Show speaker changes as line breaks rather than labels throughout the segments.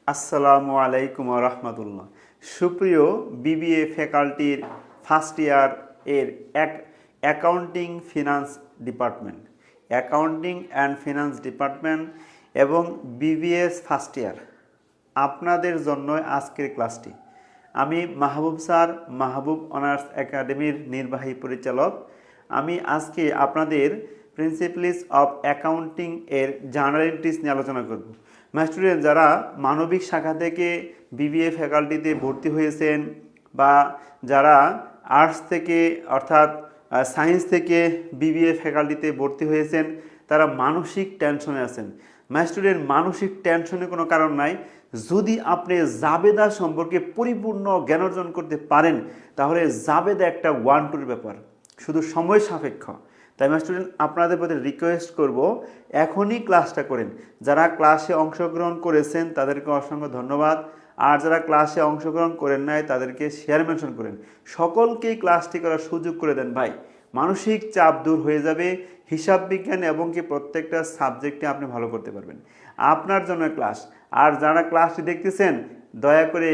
আসসালামু আলাইকুম রহমতুল্লাহ। সুপ্রিয় বিবিএ ফ্যাকাল্টির ফার্স্ট ইয়ার এর accounting finance department, accounting and finance department এবং বিবিএস ফার্স্ট ইয়ার, আপনাদের জন্য আজকের ক্লাসটি। আমি মাহবুব স্যার, মাহবুব অনার্স একাডেমির নির্বাহী পরিচালক। আমি আজকে আপনাদের প্রিন্সিপালস অফ অ্যাকাউন্টিং এর জার্নাল এন্ট্রিজ নিয়ে আলোচনা করব। মাই স্টুডেন্ট, যারা মানবিক শাখা থেকে বিবিএ ফ্যাকাল্টিতে ভর্তি হয়েছেন বা যারা আর্টস থেকে অর্থাৎ সায়েন্স থেকে বিবিএ ফ্যাকাল্টিতে ভর্তি হয়েছেন, তারা মানসিক টেনশনে আছেন। মাই স্টুডেন্ট, মানসিক টেনশনের কোনো কারণ নাই। যদি আপনি জাবেদা সম্পর্কে পরিপূর্ণ জ্ঞান অর্জন করতে পারেন, তাহলে জাবেদা একটা 1-2 ব্যাপার, শুধু সময় সাপেক্ষ। তাই মাই স্টুডেন্ট, আপনাদের প্রতি রিকোয়েস্ট করব, এখনই ক্লাসটা করেন। যারা ক্লাসে অংশগ্রহণ করেছেন তাদেরকে অসংখ্য ধন্যবাদ, আর যারা ক্লাসে অংশগ্রহণ করেন নাই তাদেরকে শেয়ার মেনশন করেন। সকলকেই ক্লাসটি করার সুযোগ করে দেন ভাই। মানসিক চাপ দূর হয়ে যাবে, হিসাব বিজ্ঞান এবং কি প্রত্যেকটা সাবজেক্টে আপনি ভালো করতে পারবেন। আপনার জন্য ক্লাস। আর যারা ক্লাসটি দেখতেছেন, দয়া করে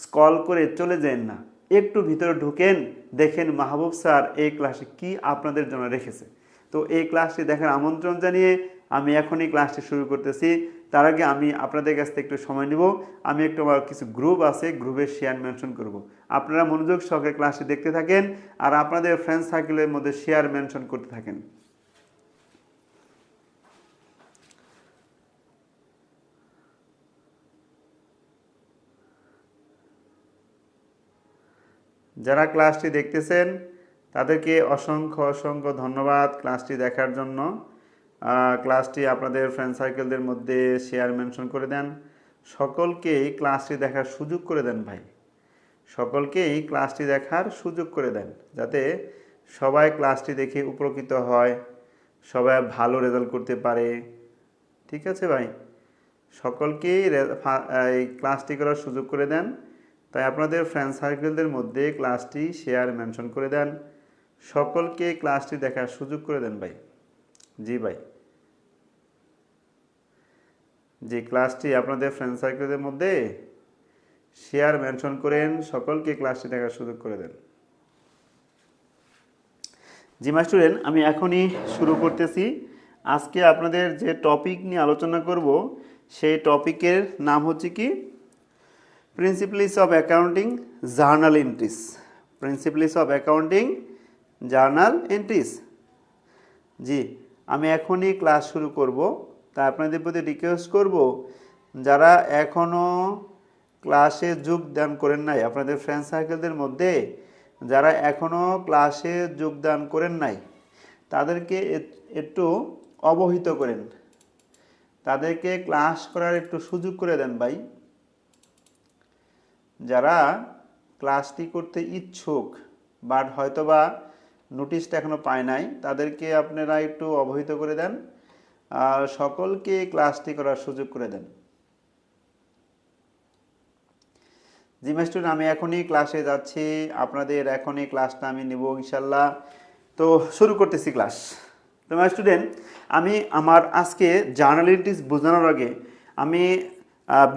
স্ক্রল করে চলে যান না, একটু ভিতরে ঢুকেন, দেখেন মাহবুব স্যার এই ক্লাসে কি আপনাদের জন্য রেখেছে। তো এই ক্লাসটি দেখার আমন্ত্রণ জানিয়ে আমি এখনই ক্লাসটি শুরু করতেছি। তার আগে আমি আপনাদের কাছ থেকে একটু সময় নিব। আমি একটু আমার কিছু গ্রুপ আছে, গ্রুপে শেয়ার মেনশন করব। আপনারা মনোযোগ সহকারে ক্লাসটি দেখতে থাকেন আর আপনাদের ফ্রেন্ড সার্কেলের মধ্যে শেয়ার মেনশন করতে থাকেন। যারা ক্লাসটি দেখতেছেন তাদেরকে অসংখ্য অসংখ্য ধন্যবাদ ক্লাসটি দেখার জন্য। ক্লাসটি আপনাদের ফ্রেন্ড সার্কেলদের মধ্যে শেয়ার মেনশন করে দেন। সকলকেই ক্লাসটি দেখার সুযোগ করে দেন ভাই। সকলকেই ক্লাসটি দেখার সুযোগ করে দেন, যাতে সবাই ক্লাসটি দেখে উপকৃত হয়, সবাই ভালো রেজাল্ট করতে পারে। ঠিক আছে ভাই, সকলকেই এই ক্লাসটি করার সুযোগ করে দেন। তাই আপনাদের ফ্রেন্ড সার্কেলদের মধ্যে ক্লাসটি শেয়ার মেনশন করে দেন, সকলকে ক্লাসটি দেখার সুযোগ করে দেন ভাই। জি ভাই, যে ক্লাসটি আপনাদের ফ্রেন্ড সার্কেলের মধ্যে শেয়ার মেনশন করেন, সকলকে ক্লাসটি দেখার সুযোগ করে দেন। জি মাই স্টুডেন্ট, আমি এখনই শুরু করতেছি। আজকে আপনাদের যে টপিক নিয়ে আলোচনা করব, সেই টপিকের নাম হচ্ছে কি, principles of accounting journal entries. Principles of accounting journal entries. জি, আমি এখনই ক্লাস শুরু করব। তাই আপনাদের প্রতি রিকোয়েস্ট করব, যারা এখনও ক্লাসে যোগদান করেন নাই, আপনাদের ফ্রেন্ড সার্কেলদের মধ্যে যারা এখনও ক্লাসে যোগদান করেন নাই, তাদেরকে একটু অবহিত করেন, তাদেরকে ক্লাস করার একটু সুযোগ করে দেন ভাই। যারা ক্লাসটি করতে ইচ্ছুক বাট হয়তোবা নোটিশটা এখনও পায় নাই, তাদেরকে আপনারা একটু অবহিত করে দেন, আর সকলকে ক্লাসটি করার সুযোগ করে দেন। জি মাই স্টুডেন্ট, আমি এখনই ক্লাসে যাচ্ছি, আপনাদের এখনই ক্লাসটা আমি নেব ইনশাল্লাহ। তো শুরু করতেছি ক্লাস। তো মাই স্টুডেন্ট, আমি আমার আজকে জার্নাল এন্ট্রিজ বোঝানোর আগে আমি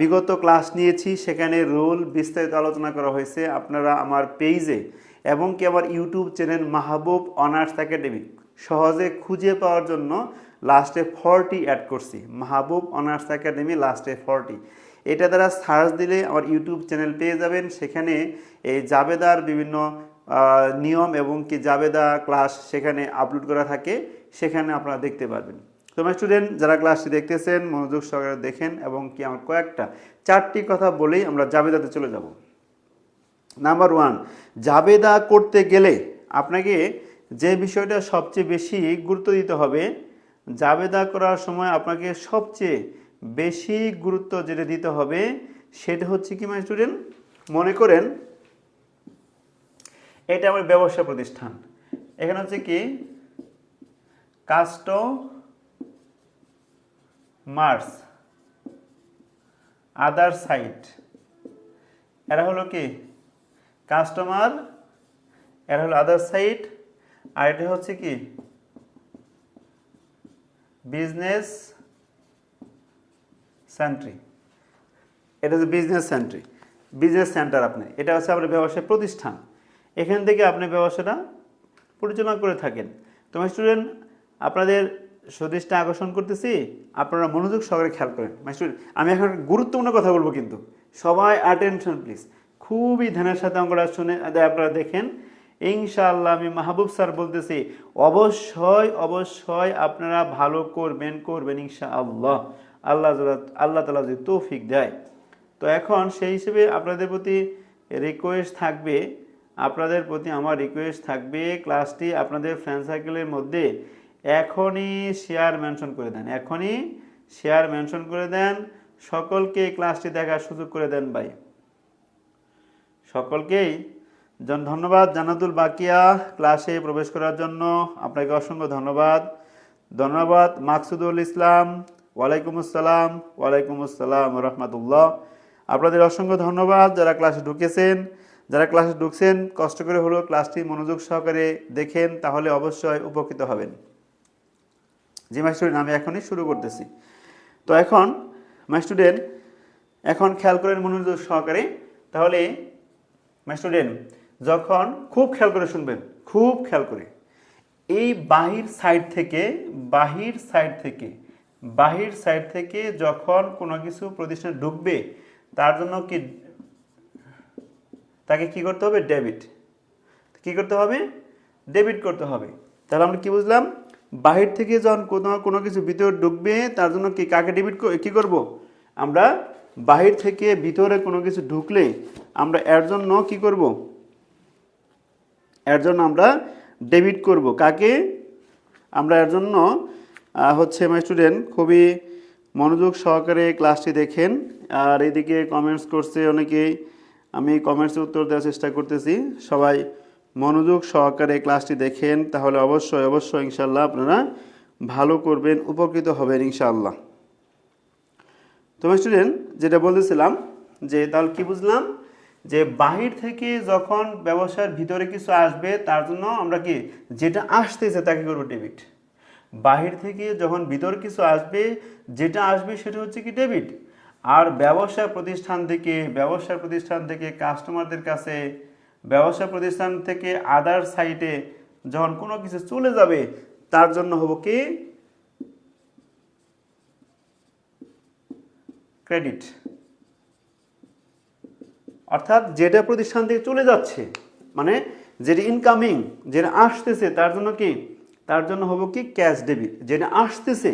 বিগত ক্লাস নিয়েছি, সেখানে রুল বিস্তারিত আলোচনা করা হয়েছে। আপনারা আমার পেজে এবং কি আমার ইউটিউব চ্যানেল মাহবুব অনার্স একাডেমি সহজে খুঁজে পাওয়ার জন্য লাস্টে 40 অ্যাড করছি, মাহবুব অনার্স একাডেমি লাস্টে 40। এটা দ্বারা সার্চ দিলে আমার ইউটিউব চ্যানেল পেয়ে যাবেন। সেখানে এই জাবেদার বিভিন্ন নিয়ম এবং কি জাবেদা ক্লাস সেখানে আপলোড করা থাকে, সেখানে আপনারা দেখতে পারবেন। তো মাই স্টুডেন্ট, যারা ক্লাসটি দেখতেছেন মনোযোগ সহকারে দেখেন এবং কি আমার কয়েকটা 4টি কথা বলেই আমরা জাবেদাতে চলে যাব। নাম্বার 1, জাবেদা করতে গেলে আপনাকে যে বিষয়টা সবচেয়ে বেশি গুরুত্ব দিতে হবে, জাবেদা করার সময় আপনাকে সবচেয়ে বেশি গুরুত্ব যেটা দিতে হবে সেটা হচ্ছে কি মাই স্টুডেন্ট, মনে করেন এটা আমার ব্যবসা প্রতিষ্ঠান, এখানে হচ্ছে কি কাস্টমার্স আদার সাইড, এরা হলো কি কাস্টমার, এরা হলো আদার সাইড, আর এটা হচ্ছে কি বিজনেস সেন্ট্রি। এটা হচ্ছে বিজনেস সেন্ট্রি, বিজনেস সেন্টার আপনি, এটা হচ্ছে আপনার ব্যবসায় প্রতিষ্ঠান, এখান থেকে আপনি ব্যবসাটা পরিচালনা করে থাকেন। তো মাই স্টুডেন্ট, আপনাদের সদৃষ্টি আকর্ষণ করতেছি, আপনারা মনোযোগ সহকারে খেয়াল করেন। মাই স্টুডেন্ট, আমি এখন গুরুত্বপূর্ণ কথা বলবো, কিন্তু সবাই অ্যাটেনশন প্লিজ, খুবই ধ্যানের সাথে অঙ্কটা শুনে আপনারা দেখেন। ইনশাআল্লাহ আমি মাহবুব স্যার বলতেছি, অবশ্যই অবশ্যই আপনারা ভালো করবেন ইনশাআল্লাহ, আল্লাহ তাআলা যদি তৌফিক দেয়। তো এখন সেই হিসেবে আপনাদের প্রতি রিকোয়েস্ট থাকবে, আপনাদের প্রতি আমার রিকোয়েস্ট থাকবে, ক্লাসটি আপনাদের ফ্রেন্ড সার্কেলের মধ্যে এখনই শেয়ার মেনশন করে দেন, এখনই শেয়ার মেনশন করে দেন, সকলকে ক্লাসটি দেখার সুযোগ করে দেন ভাই, সকলকেই। ধন্যবাদ জান্নাতুল বাকিয়া, ক্লাসে প্রবেশ করার জন্য আপনাকে অসংখ্য ধন্যবাদ। ধন্যবাদ মাকসুদুল ইসলাম, ওয়ালাইকুম আসসালাম রহমতুল্লাহ। আপনাদের অসংখ্য ধন্যবাদ যারা ক্লাসে ঢুকেছেন, যারা ক্লাসে ঢুকছেন কষ্ট করে হলেও ক্লাসটি মনোযোগ সহকারে দেখেন, তাহলে অবশ্যই উপকৃত হবেন। জি মাই স্টুডেন্ট, আমি এখনই শুরু করতেছি। তো এখন মাই স্টুডেন্ট, এখন খেয়াল করেন মনোযোগ সহকারে। তাহলে মাই স্টুডেন্ট, যখন খুব খেয়াল করে শুনবেন, খুব খেয়াল করে, এই বাহির সাইড থেকে যখন কোনো কিছু প্রতিষ্ঠানে ঢুকবে, তার জন্য তাকে কি করতে হবে? ডেবিট। কি করতে হবে? ডেবিট করতে হবে। তাহলে আমরা কি বুঝলাম? বাহির থেকে যখন কোনো কিছু ভিতরে ঢুকবে, তার জন্য কাকে ডেবিট কি করব? আমরা বাহির থেকে ভিতরে কোনো কিছু ঢুকলে আমরা এর জন্য কি করব? এর জন্য আমরা ডেবিট করব। কাকে? আমরা এর জন্য হচ্ছে মাই স্টুডেন্ট, খুবই মনোযোগ সহকারে ক্লাসটি দেখেন। আর এদিকে কমেন্টস করছে অনেকেই, আমি কমেন্টসের উত্তর দেওয়ার চেষ্টা করতেছি। সবাই মনোযোগ সহকারে ক্লাসটি দেখেন, তাহলে অবশ্যই ইনশাল্লাহ আপনারা ভালো করবেন, উপকৃত হবেন ইনশাআল্লাহ। তো মাই স্টুডেন্ট, যেটা বলতেছিলাম, যে তাহলে কি বুঝলাম? যে বাহির থেকে যখন ব্যবসার ভিতরে কিছু আসবে, তার জন্য আমরা কি যেটা আসতেছে তাকে করবো ডেবিট। বাহির থেকে যখন ভিতরে কিছু আসবে, যেটা আসবে সেটা হচ্ছে কি ডেবিট। আর ব্যবসা প্রতিষ্ঠান থেকে কাস্টমারদের কাছে, ব্যবসা প্রতিষ্ঠান থেকে আদার সাইটে যখন কোনো কিছু চলে যাবে, তার জন্য হবো কি ক্রেডিট। অর্থাৎ যেটা প্রতিষ্ঠান থেকে চলে যাচ্ছে, মানে যেটা ইনকামিং, যেটা আসতেছে, তার জন্য কি, তার জন্য হবো কি ক্যাশ ডেবিট। যেটা আসতেছে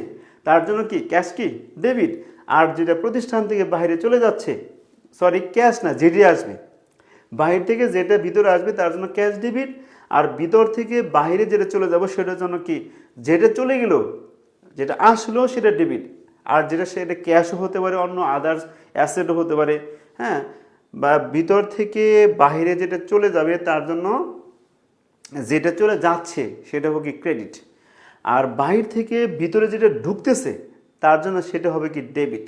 তার জন্য কি ক্যাশ কি ডেবিট। আর যেটা প্রতিষ্ঠান থেকে বাইরে চলে যাচ্ছে, সরি ক্যাশ না, যেটি আসবে বাহির থেকে, যেটা ভিতরে আসবে তার জন্য ক্যাশ ডেবিট। আর ভিতর থেকে বাইরে যেটা চলে যাব সেটার জন্য কি, যেটা চলে গেল, যেটা আসলো সেটা ডেবিট। আর সেটা ক্যাশও হতে পারে, অন্য আদার্স অ্যাসেটও হতে পারে, হ্যাঁ। বা ভিতর থেকে বাইরে যেটা চলে যাবে তার জন্য, যেটা চলে যাচ্ছে সেটা হবে কি ক্রেডিট। আর বাহির থেকে ভিতরে যেটা ঢুকতেছে তার জন্য সেটা হবে কি ডেবিট।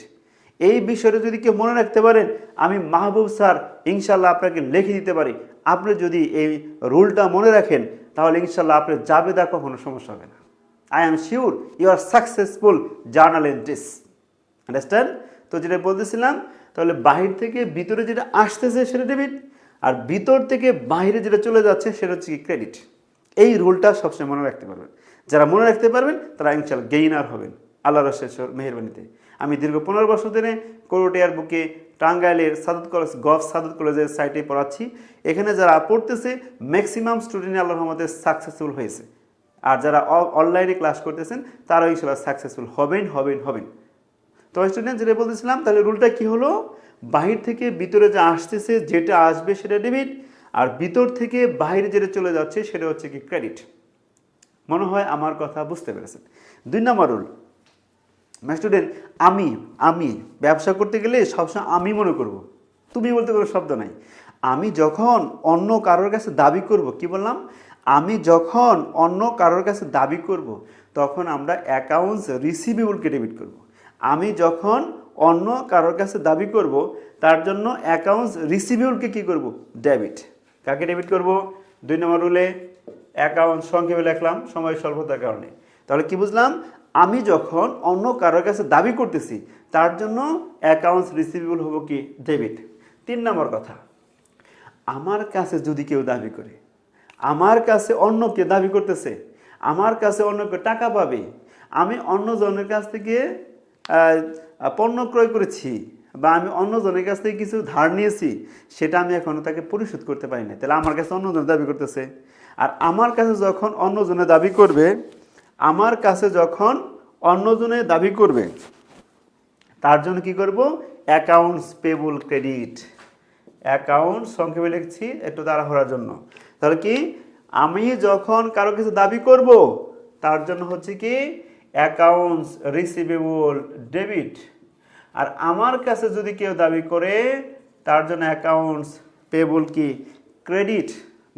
এই বিষয়টা যদি কেউ মনে রাখতে পারেন, আমি মাহবুব স্যার ইনশাল্লাহ আপনাকে লিখে দিতে পারি। আপনি যদি এই রুলটা মনে রাখেন, তাহলে ইনশাল্লাহ আপনার জাবেদা কখনো সমস্যা হবে না। I am sure you are successful journalist. Understand? তো যেটা বলতেছিলাম, তাহলে বাহির থেকে ভিতরে যেটা আসতেছে সেটা ডেবিট, আর ভিতর থেকে বাইরে যেটা চলে যাচ্ছে সেটা হচ্ছে কি ক্রেডিট। এই রুলটা সবসময় মনে রাখতে পারবেন। যারা মনে রাখতে পারবেন তারা ইনশাআল্লাহ গেইনার হবেন আল্লাহর রাসূলের মেহেরবানিতে। আমি দীর্ঘ 15 বছর ধরে করোটিয়ার বুকে টাঙ্গাইলের সাদত কলেজের সাইটে পড়াচ্ছি। এখানে যারা পড়তেছে ম্যাক্সিমাম স্টুডেন্ট আল্লাহর রহমতে সাকসেসফুল হয়েছে। আর যারা অনলাইনে ক্লাস করতেছেন তারাও ইনশাআল্লাহ সাকসেসফুল হবেন। তো স্টুডেন্ট, যেটা বলতেছিলাম, তাহলে রুলটা কি হলো? বাহির থেকে ভিতরে যা আসতেছে, যেটা আসবে সেটা ডেবিট, আর ভিতর থেকে বাইরে যেটা চলে যাচ্ছে সেটা হচ্ছে কি ক্রেডিট। মনে হয় আমার কথা বুঝতে পেরেছেন। 2 নম্বর রুল, মাই স্টুডেন্ট, আমি ব্যবসা করতে গেলে সবসময় আমি মনে করব, তুমি বলতে কোনো শব্দ নাই। আমি যখন অন্য কারোর কাছে দাবি করব, কি বললাম? আমি যখন অন্য কারোর কাছে দাবি করব, তখন আমরা অ্যাকাউন্টস রিসিভেবলকে ডেবিট করব। আমি যখন অন্য কারোর কাছে দাবি করব, তার জন্য অ্যাকাউন্টস রিসিভেবলকে কি করব? ডেবিট। কাকে ডেবিট করব? 2 নম্বর রুলে অ্যাকাউন্ট সংক্ষেপে লিখলাম সময় স্বল্পতার কারণে। তাহলে কি বুঝলাম? আমি যখন অন্য কারোর কাছে দাবি করতেছি তার জন্য অ্যাকাউন্টস রিসিভেবল হবো কি ডেবিট। 3 নম্বর কথা, আমার কাছে যদি কেউ দাবি করে, আমার কাছে অন্য কে দাবি করতেছে, আমার কাছে অন্য কেউ টাকা পাবে, আমি অন্য জনের কাছ থেকে পণ্য ক্রয় করেছি বা আমি অন্য জনের কাছ থেকে কিছু ধার নিয়েছি, সেটা আমি এখনো তাকে পরিশোধ করতে পারি না, তাহলে আমার কাছে অন্যজন দাবি করতেছে। আর আমার কাছে যখন অন্যজনে দাবি করবে, আমার কাছে যখন অন্যজনে দাবি করবে, তার জন্য কি করব? Accounts payable credit. অ্যাকাউন্ট সংক্ষেপে লিখছি একটু তাড়াহুড়ার জন্য। তাহলে কি, আমি যখন কারো কিছু দাবি করব তার জন্য হচ্ছে কি অ্যাকাউন্টস রিসিভেবল ডেবিট। আর আমার কাছে যদি কেউ দাবি করে তার জন্য অ্যাকাউন্টস পেবল কি ক্রেডিট।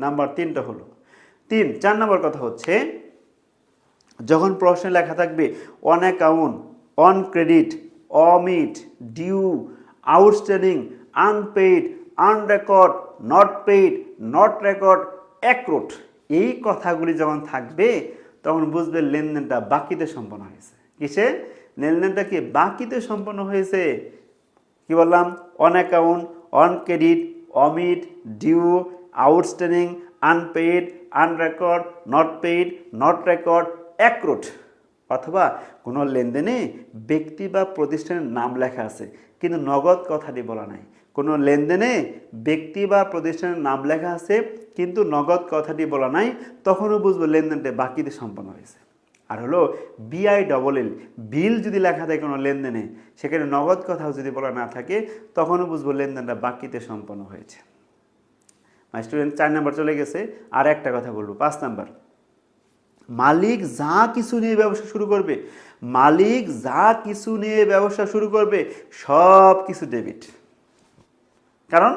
নাম্বার 3টা হলো 4 নম্বর কথা হচ্ছে, যখন প্রশ্নে লেখা থাকবে on account, on credit, omit, due, outstanding, unpaid, unrecord, not paid, not record, accrued, এই কথাগুলি যখন থাকবে তখন বুঝবে লেনদেনটা বাকিতে সম্পন্ন হয়েছে। কিসে? লেনদেনটা কি বাকিতে সম্পন্ন হয়েছে। কি বললাম? On account, on credit, omit, due, outstanding, unpaid, unrecord, not paid, not record, accrued. অথবা কোনো লেনদেনে ব্যক্তি বা প্রতিষ্ঠানের নাম লেখা আছে কিন্তু নগদ কথাটি বলা নাই। কোনো লেনদেনে ব্যক্তি বা প্রতিষ্ঠানের নাম লেখা আছে কিন্তু নগদ কথাটি বলা নাই, তখনও বুঝবো লেনদেনটা বাকিতে সম্পন্ন হয়েছে। আর হলো BILL, বিল যদি লেখা থাকে কোনো লেনদেনে, সেখানে নগদ কথাও যদি বলা না থাকে, তখনও বুঝবো লেনদেনটা বাকিতে সম্পন্ন হয়েছে। মাই স্টুডেন্ট, 4 নাম্বার চলে গেছে। আর একটা কথা বলবো, 5 নাম্বার, মালিক যা কিছু নিয়ে ব্যবসা শুরু করবে, মালিক যা কিছু নিয়ে ব্যবসা শুরু করবে সব কিছু ডেবিট। কারণ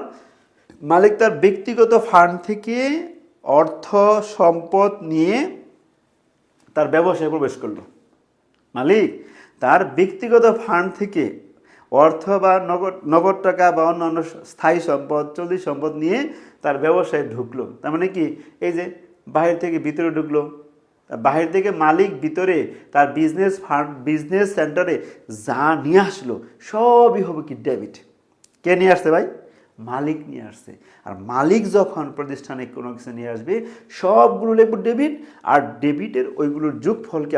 মালিক তার ব্যক্তিগত ফান্ড থেকে অর্থ সম্পদ নিয়ে তার ব্যবসায় প্রবেশ করলো। মালিক তার ব্যক্তিগত ফান্ড থেকে অর্থ বা নগদ টাকা বা অন্যান্য স্থায়ী সম্পদ, চলতি সম্পদ নিয়ে তার ব্যবসায় ঢুকলো। তার মানে কি, এই যে বাহির থেকে ভিতরে ঢুকলো, বাহির থেকে মালিক ভিতরে তার বিজনেস ফান্ড, বিজনেস সেন্টারে যা নিয়ে আসলো সবই হবে কি ডেবিট। কে নিয়ে আসছে ভাই? মালিক নিয়ে আসছে। আর মালিক যখন প্রতিষ্ঠানে কোনো কিছু নিয়ে আসবে সবগুলো লিখব ডেবিট। আর ডেবিটের ওইগুলোর যোগফলকে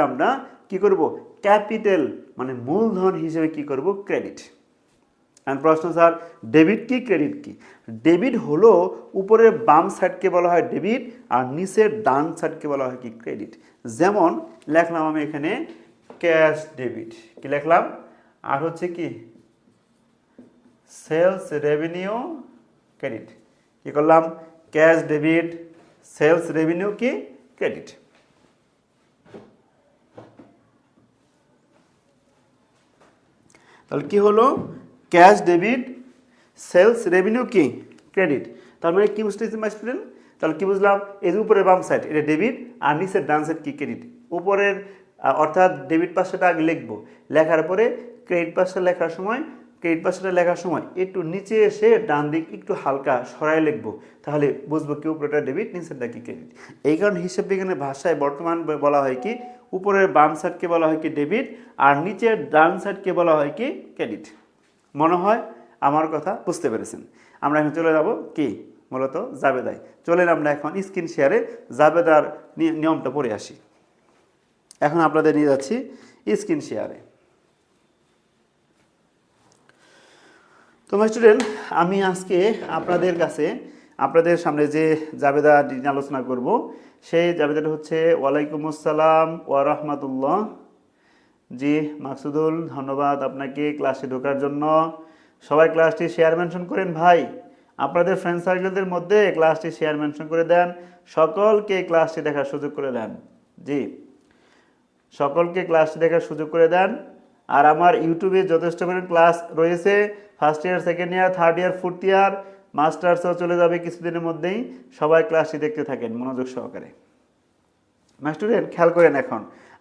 আমরা কি করব? ক্যাপিটাল মানে মূলধন হিসেবে কি করব? ক্রেডিট। আর প্রশ্ন, স্যার ডেবিট কি ক্রেডিট কি? ডেবিট হলো উপরের বাম সাইডকে বলা হয় ডেবিট আর নিচের ডান সাইডকে বলা হয় কি ক্রেডিট। যেমন লিখলাম আমি এখানে ক্যাশ ডেবিট, কি লিখলাম? আর হচ্ছে কি সেলস রেভিনিউ ক্রেডিট। কি করলাম? ক্যাশ ডেবিট, সেলস রেভিনিউ কি ক্রেডিট। তাহলে কি হলো? ক্যাশ ডেবিট, সেলস রেভিনিউ কি ক্রেডিট। তার মানে কি বুঝতেছি মাই স্টুডেন্ট? তাহলে কি বুঝলাম? এই যে উপরের বাম সাইড এটা ডেবিট আর নিচের ডান সাইড কি ক্রেডিট। উপরের অর্থাৎ ডেবিট পাশটা আগে লিখবো, লেখার পরে ক্রেডিট পাশটা লেখার সময় একটু নিচে এসে ডান দিক একটু হালকা সরাই লিখবো, তাহলে বুঝবো কি উপরেটা ডেবিট, নিচেরটা কি ক্রেডিট। এই কারণে হিসাব বিজ্ঞানের ভাষায় বর্তমান বলা হয় কি উপরের বাম সাইডকে বলা হয় কি ডেবিট আর নিচের ডান সাইডকে বলা হয় কি ক্রেডিট। মনে হয় আমার কথা বুঝতে পেরেছেন। আমরা এখন চলে যাব কি মূলত জাবেদায়। চলেন আমরা এখন স্ক্রিন শেয়ারে জাবেদার নিয়মটা পড়ে আসি। এখন আপনাদের নিয়ে যাচ্ছি স্ক্রিন শেয়ারে। তো মাই স্টুডেন্ট, আমি আজকে আপনাদের সামনে যে জাবেদা নিয়ে আলোচনা করব সেই জাবেদাটা হচ্ছে ওয়ালাইকুম আসসালাম ওয়া রাহমাতুল্লাহ। জি মাকসুদুল, ধন্যবাদ আপনাকে ক্লাসে ঢোকার জন্য। সবাই ক্লাসটি শেয়ার মেনশন করেন ভাই, আপনাদের ফ্রেন্ড সার্কেলদের মধ্যে ক্লাসটি শেয়ার মেনশন করে দেন, সকলকে ক্লাসটি দেখার সুযোগ করে দেন। জি সকলকে ক্লাসটি দেখার সুযোগ করে দেন। আর আমার ইউটিউবে যথেষ্ট পরিমাণ ক্লাস রয়েছে, first year, second year, third year, fourth year, মাস্টার্সও চলে যাবে কিছুদিনের মধ্যেই। সবাই ক্লাসটি দেখতে থাকেন মনোযোগ সহকারে। মাই স্টুডেন্ট খেয়াল করেন, এখন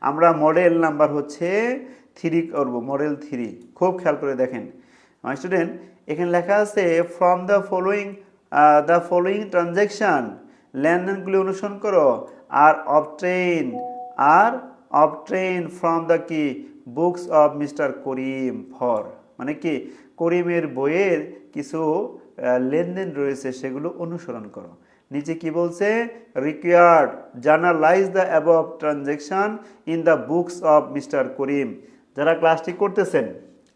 আমরা মডেল নাম্বার হচ্ছে 3 করব, মডেল 3। খুব খেয়াল করে দেখেন মাই স্টুডেন্ট, এখানে লেখা আছে ফ্রম দ্য ফলোয়িং ট্রানজ্যাকশন লেনদেনগুলি অনুসরণ করো। আর অবটেইন ফ্রম দ্য কি books of mister Karim for, মানে কি করিমের বইয়ের কিছু লেনদেন রয়েছে সেগুলো অনুসরণ করো। নিচে কি বলছে, required journalize the above transaction in the books of mister Karim. যারা ক্লাসটি করতেছেন